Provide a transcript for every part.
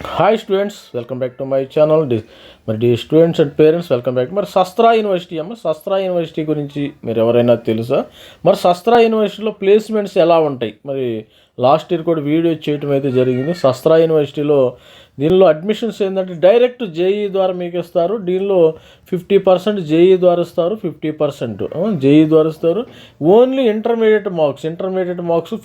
Hi students, welcome back to my channel. మరి students and parents welcome back. మరి Sastra university శస్త్రా university గురించి మీరు ఎవరైనా తెలుసా? మరి శస్త్రా యూనివర్సిటీలో ప్లేస్మెంట్స్ ఎలా ఉంటాయి? మరి లాస్ట్ ఇయర్ కూడా వీడియో చేయటం అయితే జరిగింది. శస్త్రా యూనివర్సిటీలో దీనిలో అడ్మిషన్స్ ఏంటంటే డైరెక్ట్ జేఈ ద్వారా మీకు ఇస్తారు. దీనిలో 50% జేఈ ద్వారా ఇస్తారు, 50% జేఈ ద్వారా ఇస్తారు. ఓన్లీ ఇంటర్మీడియట్ మార్క్స్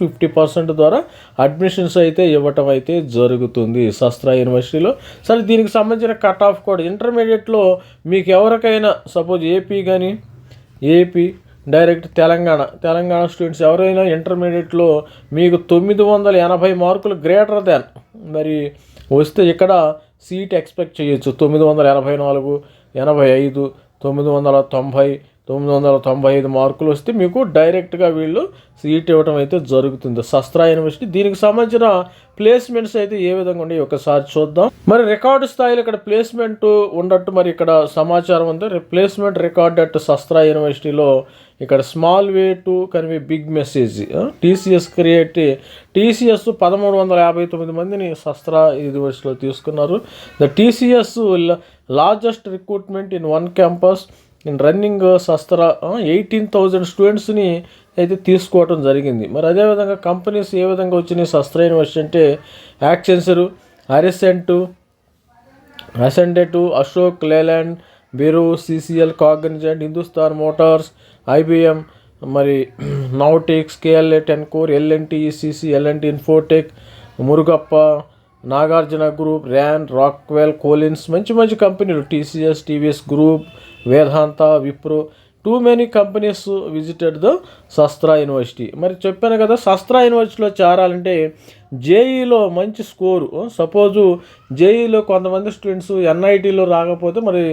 50% ద్వారా అడ్మిషన్స్ అయితే ఇవ్వటం అయితే జరుగుతుంది శస్త్రా యూనివర్సిటీలో. సరే, దీనికి సంబంధించిన కట్ ఆఫ్ కూడా ఇంటర్మీడియట్లో మీకు ఎవరికైనా suppose AP direct Telangana students ఎవరైనా ఇంటర్మీడియట్లో మీకు 980 మార్కులు గ్రేటర్ దాన్ మరి వస్తే ఇక్కడ సీట్ ఎక్స్పెక్ట్ చేయొచ్చు. 984, 85, 990, 995 మార్కులు వస్తే మీకు డైరెక్ట్గా వీళ్ళు సీట్ ఇవ్వడం అయితే జరుగుతుంది శస్త్రా యూనివర్సిటీ. దీనికి సంబంధించిన ప్లేస్మెంట్స్ అయితే ఏ విధంగా ఉన్నాయి ఒకసారి చూద్దాం. మరి రికార్డు స్థాయిలో ఇక్కడ ప్లేస్మెంట్ ఉన్నట్టు మరి ఇక్కడ సమాచారం ఉంది. ప్లేస్మెంట్ రికార్డ్ అట్ శస్త్రా యూనివర్సిటీలో ఇక్కడ small way to convey big message. TCS 1359 మందిని శస్త్రా యూనివర్సిటీలో తీసుకున్నారు. The TCS largest recruitment in one campus in running Sastra 18,000 స్టూడెంట్స్ని అయితే తీసుకోవటం జరిగింది. మరి అదేవిధంగా కంపెనీస్ ఏ విధంగా వచ్చినాయి శస్త్రా యూనివర్సిటీ అంటే యాక్సెంచర్, అసెండెట్, అశోక్ లేలాండ్, బెరో, CCL, Cognizant, Hindustan Motors, IBM, మరి నౌటిక్స్, KLA, Tencor, LNT, ECC, LNT infotech, Murugappa, Nagarjuna group, ర్యాన్, రాక్వెల్, కోలిన్స్, మంచి కంపెనీలు. TCS, TVS group, Vedanta, Wipro, too many companies visited the Sastra university. మరి చెప్పాను కదా, శస్త్రా యూనివర్సిటీలో చేరాలంటే జేఈలో మంచి స్కోరు. సపోజు జేఈలో కొంతమంది స్టూడెంట్స్ ఎన్ఐటీలో రాకపోతే మరి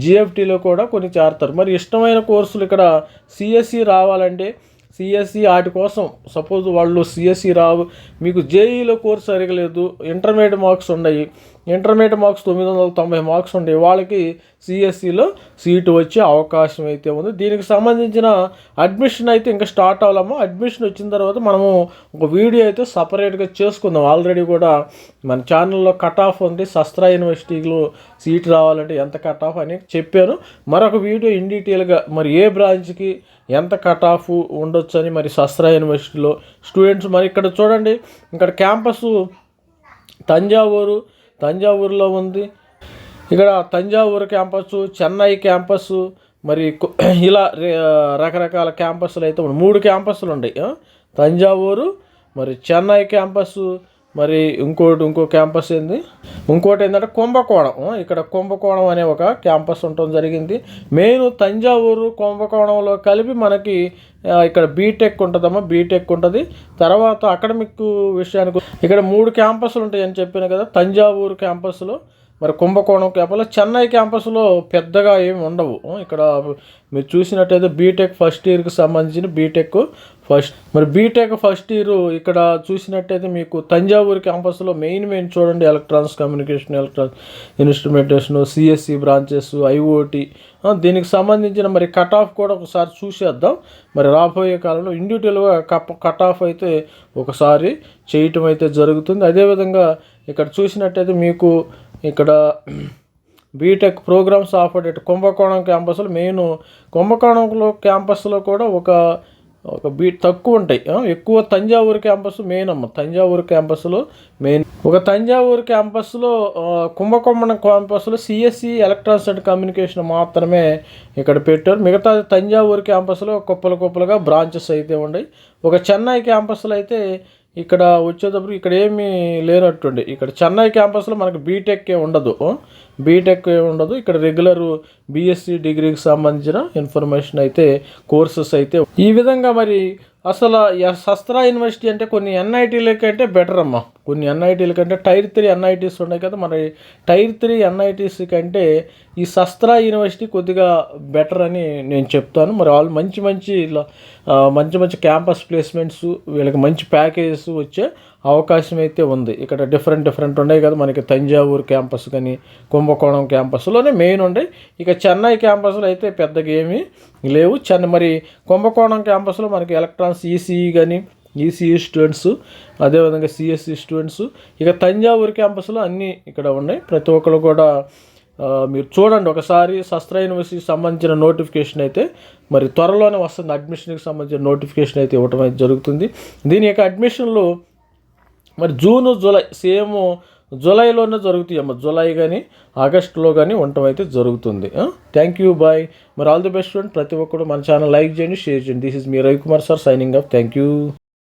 జిఎఫ్టీలో కూడా కొన్ని చేరతారు. మరి ఇష్టమైన కోర్సులు ఇక్కడ సిఎస్సి రావాలంటే సిఎస్సి వాటి కోసం సపోజ్ వాళ్ళు సిఎస్సి రావు, మీకు జేఈలో కోర్సు సరిగలేదు, ఇంటర్మీడియట్ మార్క్స్ 990 మార్క్స్ ఉన్నాయి, వాళ్ళకి సిఎస్సిలో సీటు వచ్చే అవకాశం అయితే ఉంది. దీనికి సంబంధించిన అడ్మిషన్ అయితే ఇంకా స్టార్ట్ అవ్వాలమ్మా. అడ్మిషన్ వచ్చిన తర్వాత మనము ఒక వీడియో అయితే సపరేట్గా చేసుకుందాం. ఆల్రెడీ కూడా మన ఛానల్లో కట్ ఆఫ్ ఉంది. శస్త్రా యూనివర్సిటీలో సీట్ రావాలంటే ఎంత కట్ ఆఫ్ అని చెప్పాను. మరొక వీడియో ఇన్ డీటెయిల్గా మరి ఏ బ్రాంచ్కి ఎంత కట్ ఆఫ్ ఉండొచ్చు అని మరి శస్త్రా యూనివర్సిటీలో స్టూడెంట్స్. మరి ఇక్కడ చూడండి, ఇక్కడ క్యాంపస్ తంజావూరులో ఉంది. ఇక్కడ తంజావూరు క్యాంపస్, చెన్నై క్యాంపస్, మరి ఇలా రకరకాల క్యాంపస్లు అయితే 3 క్యాంపస్లు ఉన్నాయి. తంజావూరు, మరి చెన్నై క్యాంపస్, మరి ఇంకో క్యాంపస్ ఇంకోటి ఏంటంటే కుంభకోణం. ఇక్కడ కుంభకోణం అనే ఒక క్యాంపస్ ఉండటం జరిగింది. మెయిన్ తంజావూరు, కుంభకోణంలో కలిపి మనకి ఇక్కడ బీటెక్ ఉంటుంది. తర్వాత అకాడమిక్ విషయానికి ఇక్కడ 3 క్యాంపస్లు ఉంటాయని చెప్పాను కదా. తంజావూరు క్యాంపస్లో, మరి కుంభకోణం క్యాంపస్లో, చెన్నై క్యాంపస్లో పెద్దగా ఏమి ఉండవు. ఇక్కడ మీరు చూసినట్టయితే బీటెక్ ఫస్ట్ ఇయర్కి సంబంధించిన బీటెక్ ఫస్ట్ ఇయర్ ఇక్కడ చూసినట్టయితే మీకు తంజావూరు క్యాంపస్లో మెయిన్ చూడండి, electronics communication, electronics instrumentation, CSC branches, IoT. దీనికి సంబంధించిన మరి కట్ ఆఫ్ కూడా ఒకసారి చూసేద్దాం. మరి రాబోయే కాలంలో ఇండివిజువల్గా కట్ ఆఫ్ అయితే ఒకసారి చేయటం అయితే జరుగుతుంది. అదేవిధంగా ఇక్కడ చూసినట్టయితే మీకు ఇక్కడ బీటెక్ ప్రోగ్రామ్స్ ఆఫర్డ్ ఎట్ కుంభకోణం క్యాంపస్లో కుంభకోణంలో క్యాంపస్లో కూడా ఒక తక్కువ ఉంటాయి, ఎక్కువ తంజావూరు క్యాంపస్ తంజావూరు క్యాంపస్లో తంజావూరు క్యాంపస్లో కుంభకోణం క్యాంపస్లో సిఎస్సి ఎలక్ట్రానిక్స్ అండ్ కమ్యూనికేషన్ మాత్రమే ఇక్కడ పెట్టారు. మిగతా తంజావూరు క్యాంపస్లో కుప్పలుగా బ్రాంచెస్ అయితే ఉన్నాయి. ఒక చెన్నై క్యాంపస్లో అయితే ఇక్కడ వచ్చేటప్పుడు ఇక్కడ ఏమీ లేనట్టుండి. ఇక్కడ చెన్నై క్యాంపస్లో మనకు బీటెక్ ఉండదు. ఇక్కడ రెగ్యులర్ బీఎస్సీ డిగ్రీకి సంబంధించిన ఇన్ఫర్మేషన్ అయితే కోర్సెస్ అయితే ఈ విధంగా. మరి అసలు శస్త్రా యూనివర్సిటీ అంటే కొన్ని ఎన్ఐటీల కంటే బెటర్ అమ్మా. కొన్ని ఎన్ఐటీల కంటే టైర్ 3 ఎన్ఐటీస్ ఉన్నాయి కదా, మరి టైర్ 3 ఎన్ఐటీస్ కంటే ఈ శస్త్రా యూనివర్సిటీ కొద్దిగా బెటర్ అని నేను చెప్తాను. మరి వాళ్ళు మంచి క్యాంపస్ ప్లేస్మెంట్స్, వీళ్ళకి మంచి ప్యాకేజెస్ వచ్చే అవకాశం అయితే ఉంది. ఇక్కడ డిఫరెంట్ ఉన్నాయి కదా మనకి. తంజావూరు క్యాంపస్ కానీ కుంభకోణం క్యాంపస్లోనే మెయిన్ ఉన్నాయి. ఇక చెన్నై క్యాంపస్లో అయితే పెద్దగా ఏమీ లేవు. మరి కుంభకోణం క్యాంపస్లో మనకి ఎలక్ట్రానిక్స్ ఈసీఈ కానీ ఈసీఈ స్టూడెంట్స్, అదేవిధంగా సిఎస్సి స్టూడెంట్స్. ఇక తంజావూరు క్యాంపస్లో అన్నీ ఇక్కడ ఉన్నాయి. ప్రతి ఒక్కరు కూడా మీరు చూడండి ఒకసారి. శస్త్ర యూనివర్సిటీకి సంబంధించిన నోటిఫికేషన్ అయితే మరి త్వరలోనే వస్తుంది. అడ్మిషన్కి సంబంధించిన నోటిఫికేషన్ అయితే ఇవ్వటం అయితే జరుగుతుంది. దీని యొక్క అడ్మిషన్లు మరి జూను జూలై సేమ్ జూలైలోనే జరుగుతాయమ్మ. జూలై కానీ ఆగస్టులో కానీ ఉండటం అయితే జరుగుతుంది. Thank you, bye. మరి ఆల్ ది బెస్ట్ స్టూడెంట్. ప్రతి ఒక్కరు మన ఛానల్ లైక్ చేయండి, షేర్ చేయండి. This is me Ravikumar sir signing off. Thank you.